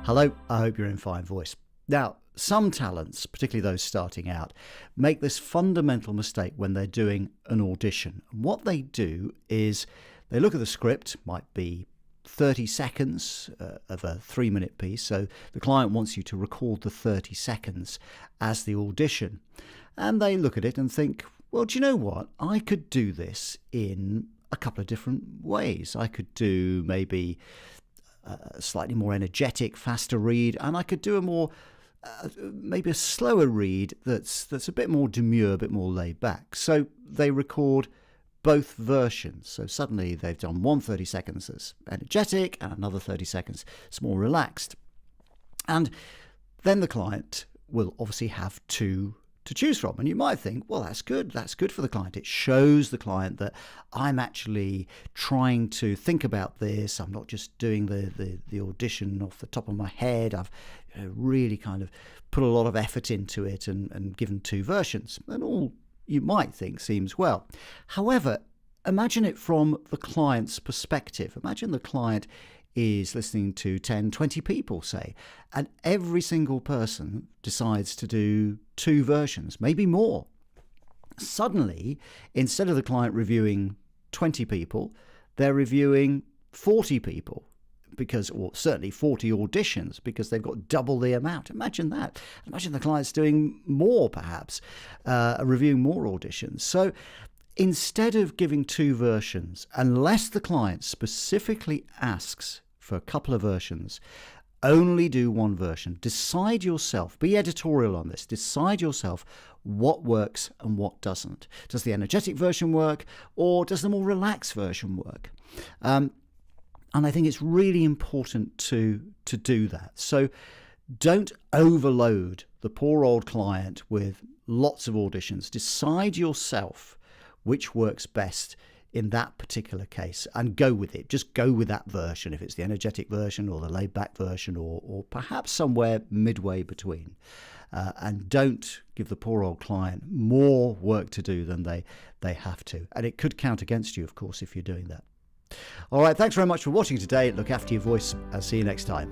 Hello, I hope you're in fine voice. Now, some talents, particularly those starting out, make this fundamental mistake when they're doing an audition. What they do is they look at the script, might be 30 seconds of a 3-minute piece. So the client wants you to record the 30 seconds as the audition. And they look at it and think, well, do you know what? I could do this in a couple of different ways. I could do maybe a slightly more energetic, faster read, and I could do a more maybe a slower read that's a bit more demure, a bit more laid back. So they record both versions. So suddenly they've done one 30 seconds that's energetic and another 30 seconds that's more relaxed. And then the client will obviously have two to choose from. And you might think, well, that's good for the client. It shows the client that I'm actually trying to think about this. I'm not just doing the audition off the top of my head. I've really kind of put a lot of effort into it and given two versions. And all you might think seems well. However, imagine it from the client's perspective. Imagine the client is listening to 10, 20 people, say, and every single person decides to do two versions, maybe more. Suddenly, instead of the client reviewing 20 people, they're reviewing 40 people, or certainly 40 auditions, because they've got double the amount. Imagine that. Imagine the client's doing more, perhaps, reviewing more auditions. So instead of giving two versions, unless the client specifically asks for a couple of versions, only do one version. Decide yourself, be editorial on this, decide yourself what works and what doesn't. Does the energetic version work, or does the more relaxed version work? And I think it's really important to do that. So don't overload the poor old client with lots of auditions. Decide yourself which works best in that particular case and go with it. Just go with that version, if it's the energetic version or the laid back version, or perhaps somewhere midway between. And don't give the poor old client more work to do than they have to. And it could count against you, of course, if you're doing that. All right, thanks very much for watching today. Look after your voice. I'll see you next time.